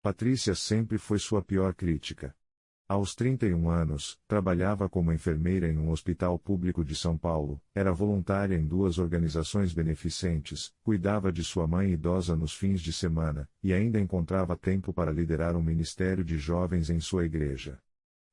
Patrícia sempre foi sua pior crítica. Aos 31 anos, trabalhava como enfermeira em um hospital público de São Paulo, era voluntária em 2 organizações beneficentes, cuidava de sua mãe idosa nos fins de semana, e ainda encontrava tempo para liderar um ministério de jovens em sua igreja.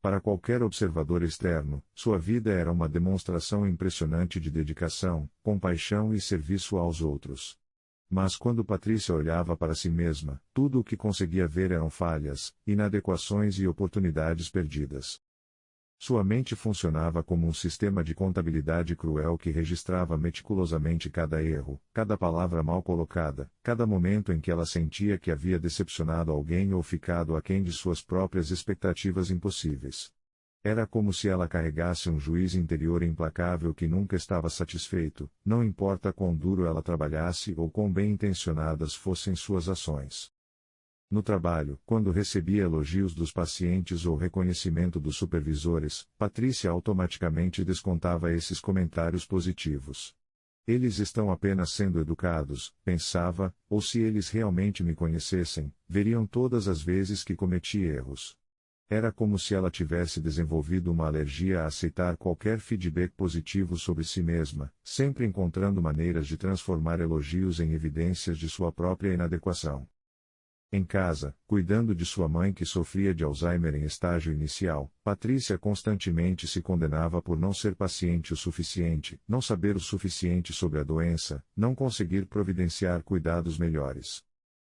Para qualquer observador externo, sua vida era uma demonstração impressionante de dedicação, compaixão e serviço aos outros. Mas quando Patrícia olhava para si mesma, tudo o que conseguia ver eram falhas, inadequações e oportunidades perdidas. Sua mente funcionava como um sistema de contabilidade cruel que registrava meticulosamente cada erro, cada palavra mal colocada, cada momento em que ela sentia que havia decepcionado alguém ou ficado aquém de suas próprias expectativas impossíveis. Era como se ela carregasse um juiz interior implacável que nunca estava satisfeito, não importa quão duro ela trabalhasse ou quão bem-intencionadas fossem suas ações. No trabalho, quando recebia elogios dos pacientes ou reconhecimento dos supervisores, Patrícia automaticamente descontava esses comentários positivos. Eles estão apenas sendo educados, pensava, ou se eles realmente me conhecessem, veriam todas as vezes que cometi erros. Era como se ela tivesse desenvolvido uma alergia a aceitar qualquer feedback positivo sobre si mesma, sempre encontrando maneiras de transformar elogios em evidências de sua própria inadequação. Em casa, cuidando de sua mãe que sofria de Alzheimer em estágio inicial, Patrícia constantemente se condenava por não ser paciente o suficiente, não saber o suficiente sobre a doença, não conseguir providenciar cuidados melhores.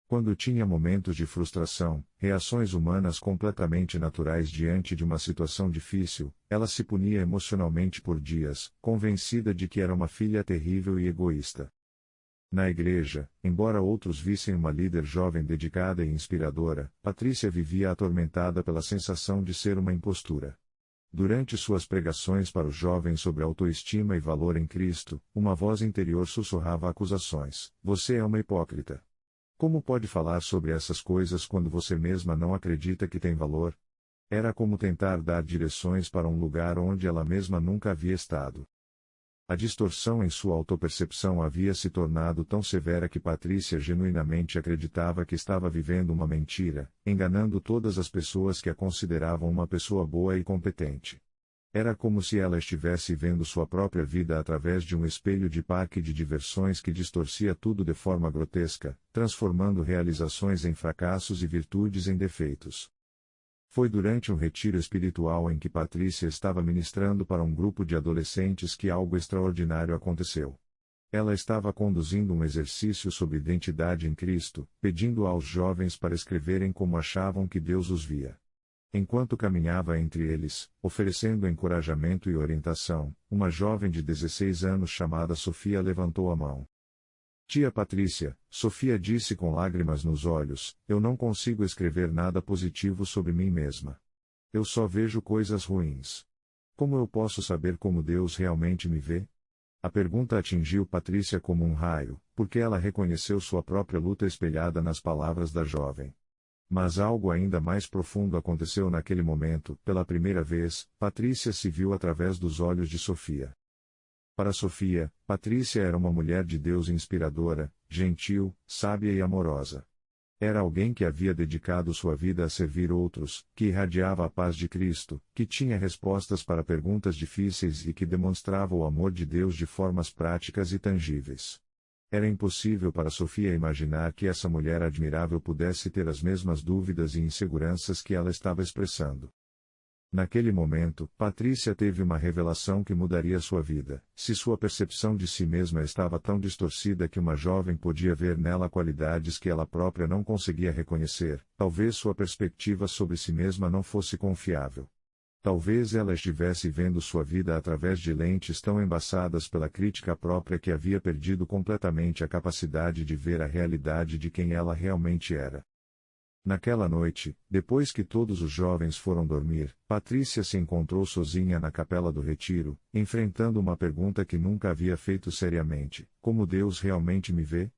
Quando tinha momentos de frustração, reações humanas completamente naturais diante de uma situação difícil, ela se punia emocionalmente por dias, convencida de que era uma filha terrível e egoísta. Na igreja, embora outros vissem uma líder jovem dedicada e inspiradora, Patrícia vivia atormentada pela sensação de ser uma impostura. Durante suas pregações para os jovens sobre autoestima e valor em Cristo, uma voz interior sussurrava acusações: "Você é uma hipócrita. Como pode falar sobre essas coisas quando você mesma não acredita que tem valor?" Era como tentar dar direções para um lugar onde ela mesma nunca havia estado. A distorção em sua autopercepção havia se tornado tão severa que Patrícia genuinamente acreditava que estava vivendo uma mentira, enganando todas as pessoas que a consideravam uma pessoa boa e competente. Era como se ela estivesse vendo sua própria vida através de um espelho de parque de diversões que distorcia tudo de forma grotesca, transformando realizações em fracassos e virtudes em defeitos. Foi durante um retiro espiritual em que Patrícia estava ministrando para um grupo de adolescentes que algo extraordinário aconteceu. Ela estava conduzindo um exercício sobre identidade em Cristo, pedindo aos jovens para escreverem como achavam que Deus os via. Enquanto caminhava entre eles, oferecendo encorajamento e orientação, uma jovem de 16 anos chamada Sofia levantou a mão. "Tia Patrícia", Sofia disse com lágrimas nos olhos, "eu não consigo escrever nada positivo sobre mim mesma. Eu só vejo coisas ruins. Como eu posso saber como Deus realmente me vê?" A pergunta atingiu Patrícia como um raio, porque ela reconheceu sua própria luta espelhada nas palavras da jovem. Mas algo ainda mais profundo aconteceu naquele momento. Pela primeira vez, Patrícia se viu através dos olhos de Sofia. Para Sofia, Patrícia era uma mulher de Deus inspiradora, gentil, sábia e amorosa. Era alguém que havia dedicado sua vida a servir outros, que irradiava a paz de Cristo, que tinha respostas para perguntas difíceis e que demonstrava o amor de Deus de formas práticas e tangíveis. Era impossível para Sofia imaginar que essa mulher admirável pudesse ter as mesmas dúvidas e inseguranças que ela estava expressando. Naquele momento, Patrícia teve uma revelação que mudaria sua vida. Se sua percepção de si mesma estava tão distorcida que uma jovem podia ver nela qualidades que ela própria não conseguia reconhecer, talvez sua perspectiva sobre si mesma não fosse confiável. Talvez ela estivesse vendo sua vida através de lentes tão embaçadas pela crítica própria que havia perdido completamente a capacidade de ver a realidade de quem ela realmente era. Naquela noite, depois que todos os jovens foram dormir, Patrícia se encontrou sozinha na capela do retiro, enfrentando uma pergunta que nunca havia feito seriamente: como Deus realmente me vê?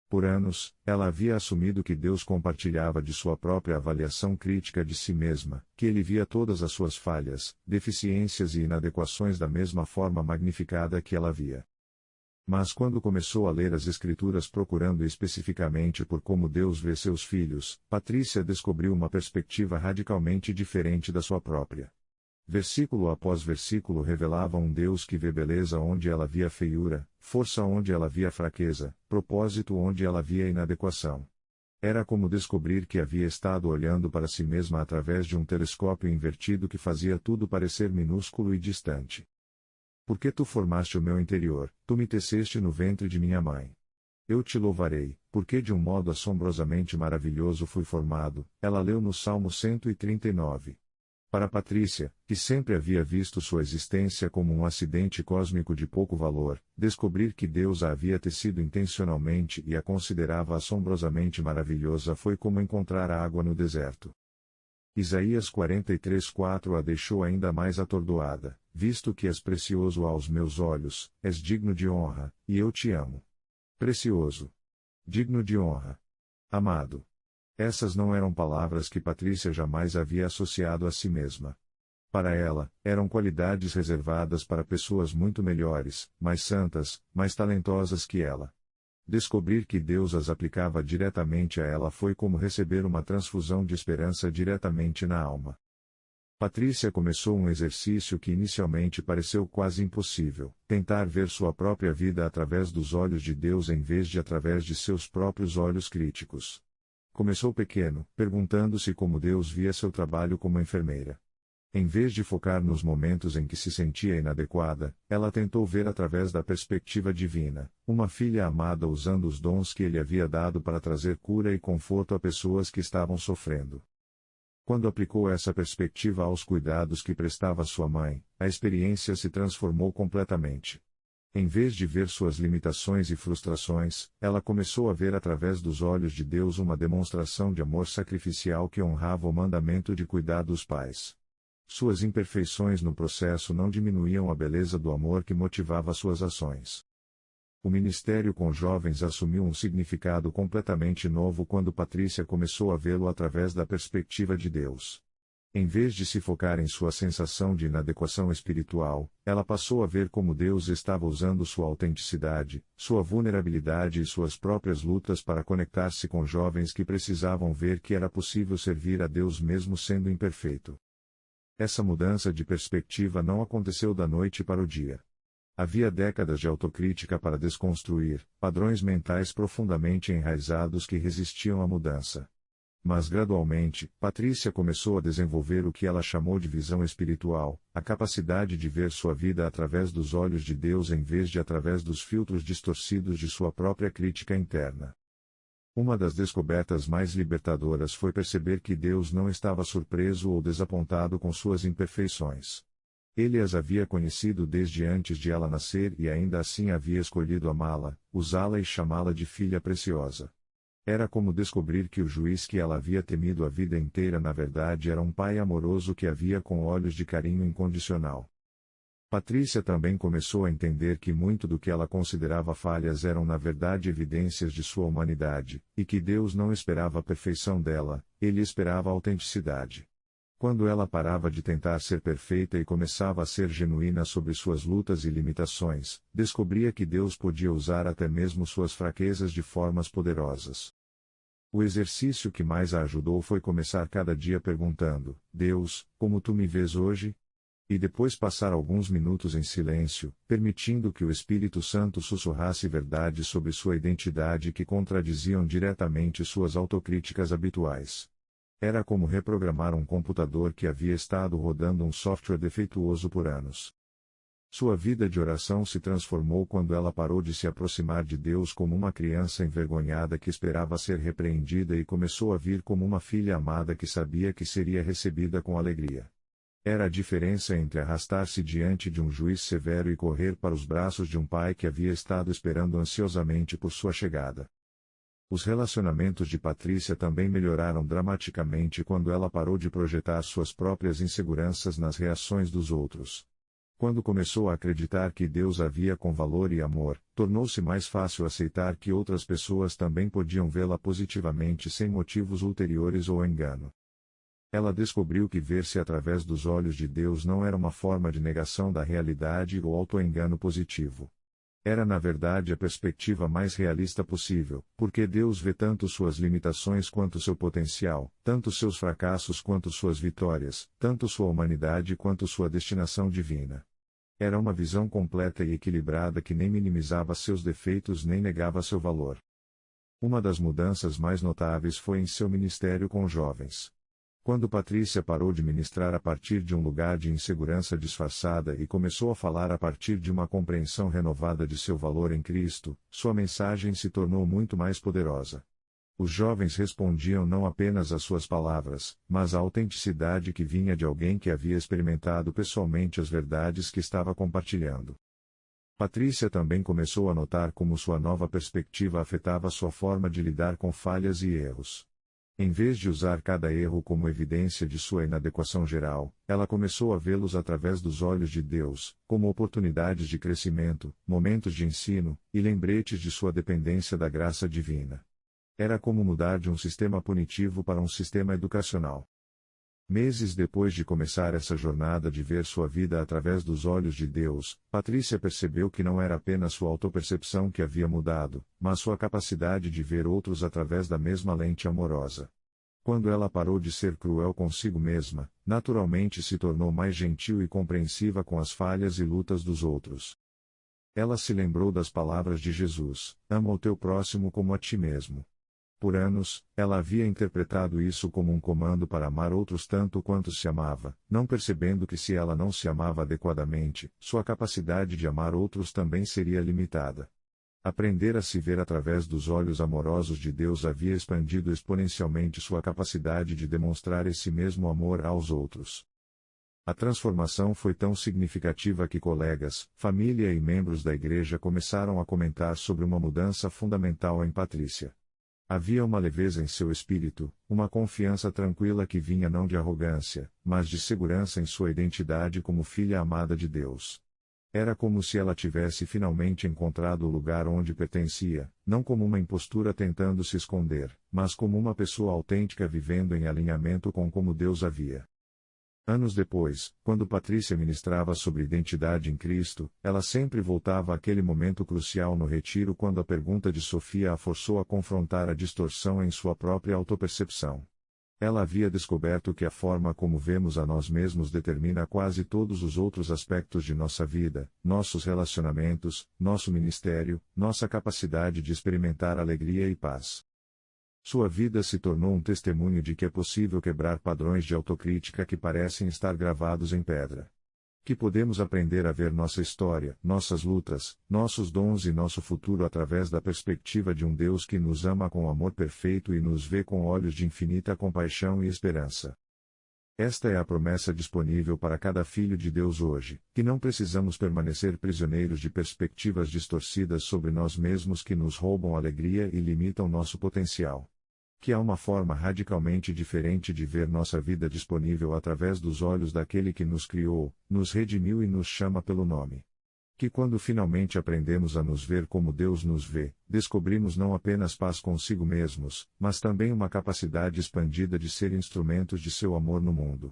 Por anos, ela havia assumido que Deus compartilhava de sua própria avaliação crítica de si mesma, que ele via todas as suas falhas, deficiências e inadequações da mesma forma magnificada que ela via. Mas quando começou a ler as Escrituras procurando especificamente por como Deus vê seus filhos, Patrícia descobriu uma perspectiva radicalmente diferente da sua própria. Versículo após versículo revelava um Deus que vê beleza onde ela via feiura, força onde ela via fraqueza, propósito onde ela via inadequação. Era como descobrir que havia estado olhando para si mesma através de um telescópio invertido que fazia tudo parecer minúsculo e distante. Porque tu formaste o meu interior, tu me teceste no ventre de minha mãe. Eu te louvarei, porque de um modo assombrosamente maravilhoso fui formado, ela leu no Salmo 139. Para Patrícia, que sempre havia visto sua existência como um acidente cósmico de pouco valor, descobrir que Deus a havia tecido intencionalmente e a considerava assombrosamente maravilhosa foi como encontrar a água no deserto. Isaías 43:4 a deixou ainda mais atordoada, visto que és precioso aos meus olhos, és digno de honra, e eu te amo. Precioso. Digno de honra. Amado. Essas não eram palavras que Patrícia jamais havia associado a si mesma. Para ela, eram qualidades reservadas para pessoas muito melhores, mais santas, mais talentosas que ela. Descobrir que Deus as aplicava diretamente a ela foi como receber uma transfusão de esperança diretamente na alma. Patrícia começou um exercício que inicialmente pareceu quase impossível, tentar ver sua própria vida através dos olhos de Deus em vez de através de seus próprios olhos críticos. Começou pequeno, perguntando-se como Deus via seu trabalho como enfermeira. Em vez de focar nos momentos em que se sentia inadequada, ela tentou ver através da perspectiva divina, uma filha amada usando os dons que ele havia dado para trazer cura e conforto a pessoas que estavam sofrendo. Quando aplicou essa perspectiva aos cuidados que prestava sua mãe, a experiência se transformou completamente. Em vez de ver suas limitações e frustrações, ela começou a ver através dos olhos de Deus uma demonstração de amor sacrificial que honrava o mandamento de cuidar dos pais. Suas imperfeições no processo não diminuíam a beleza do amor que motivava suas ações. O ministério com jovens assumiu um significado completamente novo quando Patrícia começou a vê-lo através da perspectiva de Deus. Em vez de se focar em sua sensação de inadequação espiritual, ela passou a ver como Deus estava usando sua autenticidade, sua vulnerabilidade e suas próprias lutas para conectar-se com jovens que precisavam ver que era possível servir a Deus mesmo sendo imperfeito. Essa mudança de perspectiva não aconteceu da noite para o dia. Havia décadas de autocrítica para desconstruir, padrões mentais profundamente enraizados que resistiam à mudança. Mas gradualmente, Patrícia começou a desenvolver o que ela chamou de visão espiritual, a capacidade de ver sua vida através dos olhos de Deus em vez de através dos filtros distorcidos de sua própria crítica interna. Uma das descobertas mais libertadoras foi perceber que Deus não estava surpreso ou desapontado com suas imperfeições. Ele as havia conhecido desde antes de ela nascer e ainda assim havia escolhido amá-la, usá-la e chamá-la de filha preciosa. Era como descobrir que o juiz que ela havia temido a vida inteira na verdade era um pai amoroso que a via com olhos de carinho incondicional. Patrícia também começou a entender que muito do que ela considerava falhas eram na verdade evidências de sua humanidade, e que Deus não esperava a perfeição dela, ele esperava a autenticidade. Quando ela parava de tentar ser perfeita e começava a ser genuína sobre suas lutas e limitações, descobria que Deus podia usar até mesmo suas fraquezas de formas poderosas. O exercício que mais a ajudou foi começar cada dia perguntando: Deus, como tu me vês hoje? E depois passar alguns minutos em silêncio, permitindo que o Espírito Santo sussurrasse verdades sobre sua identidade que contradiziam diretamente suas autocríticas habituais. Era como reprogramar um computador que havia estado rodando um software defeituoso por anos. Sua vida de oração se transformou quando ela parou de se aproximar de Deus como uma criança envergonhada que esperava ser repreendida e começou a vir como uma filha amada que sabia que seria recebida com alegria. Era a diferença entre arrastar-se diante de um juiz severo e correr para os braços de um pai que havia estado esperando ansiosamente por sua chegada. Os relacionamentos de Patrícia também melhoraram dramaticamente quando ela parou de projetar suas próprias inseguranças nas reações dos outros. Quando começou a acreditar que Deus a via com valor e amor, tornou-se mais fácil aceitar que outras pessoas também podiam vê-la positivamente sem motivos ulteriores ou engano. Ela descobriu que ver-se através dos olhos de Deus não era uma forma de negação da realidade ou autoengano positivo. Era na verdade a perspectiva mais realista possível, porque Deus vê tanto suas limitações quanto seu potencial, tanto seus fracassos quanto suas vitórias, tanto sua humanidade quanto sua destinação divina. Era uma visão completa e equilibrada que nem minimizava seus defeitos nem negava seu valor. Uma das mudanças mais notáveis foi em seu ministério com jovens. Quando Patrícia parou de ministrar a partir de um lugar de insegurança disfarçada e começou a falar a partir de uma compreensão renovada de seu valor em Cristo, sua mensagem se tornou muito mais poderosa. Os jovens respondiam não apenas às suas palavras, mas à autenticidade que vinha de alguém que havia experimentado pessoalmente as verdades que estava compartilhando. Patrícia também começou a notar como sua nova perspectiva afetava sua forma de lidar com falhas e erros. Em vez de usar cada erro como evidência de sua inadequação geral, ela começou a vê-los através dos olhos de Deus, como oportunidades de crescimento, momentos de ensino, e lembretes de sua dependência da graça divina. Era como mudar de um sistema punitivo para um sistema educacional. Meses depois de começar essa jornada de ver sua vida através dos olhos de Deus, Patrícia percebeu que não era apenas sua autopercepção que havia mudado, mas sua capacidade de ver outros através da mesma lente amorosa. Quando ela parou de ser cruel consigo mesma, naturalmente se tornou mais gentil e compreensiva com as falhas e lutas dos outros. Ela se lembrou das palavras de Jesus: "Ama o teu próximo como a ti mesmo." Por anos, ela havia interpretado isso como um comando para amar outros tanto quanto se amava, não percebendo que se ela não se amava adequadamente, sua capacidade de amar outros também seria limitada. Aprender a se ver através dos olhos amorosos de Deus havia expandido exponencialmente sua capacidade de demonstrar esse mesmo amor aos outros. A transformação foi tão significativa que colegas, família e membros da igreja começaram a comentar sobre uma mudança fundamental em Patrícia. Havia uma leveza em seu espírito, uma confiança tranquila que vinha não de arrogância, mas de segurança em sua identidade como filha amada de Deus. Era como se ela tivesse finalmente encontrado o lugar onde pertencia, não como uma impostura tentando se esconder, mas como uma pessoa autêntica vivendo em alinhamento com como Deus a via. Anos depois, quando Patrícia ministrava sobre identidade em Cristo, ela sempre voltava àquele momento crucial no retiro quando a pergunta de Sofia a forçou a confrontar a distorção em sua própria autopercepção. Ela havia descoberto que a forma como vemos a nós mesmos determina quase todos os outros aspectos de nossa vida, nossos relacionamentos, nosso ministério, nossa capacidade de experimentar alegria e paz. Sua vida se tornou um testemunho de que é possível quebrar padrões de autocrítica que parecem estar gravados em pedra. Que podemos aprender a ver nossa história, nossas lutas, nossos dons e nosso futuro através da perspectiva de um Deus que nos ama com amor perfeito e nos vê com olhos de infinita compaixão e esperança. Esta é a promessa disponível para cada filho de Deus hoje, que não precisamos permanecer prisioneiros de perspectivas distorcidas sobre nós mesmos que nos roubam a alegria e limitam nosso potencial. Que há uma forma radicalmente diferente de ver nossa vida disponível através dos olhos daquele que nos criou, nos redimiu e nos chama pelo nome. Que quando finalmente aprendemos a nos ver como Deus nos vê, descobrimos não apenas paz consigo mesmos, mas também uma capacidade expandida de ser instrumentos de seu amor no mundo.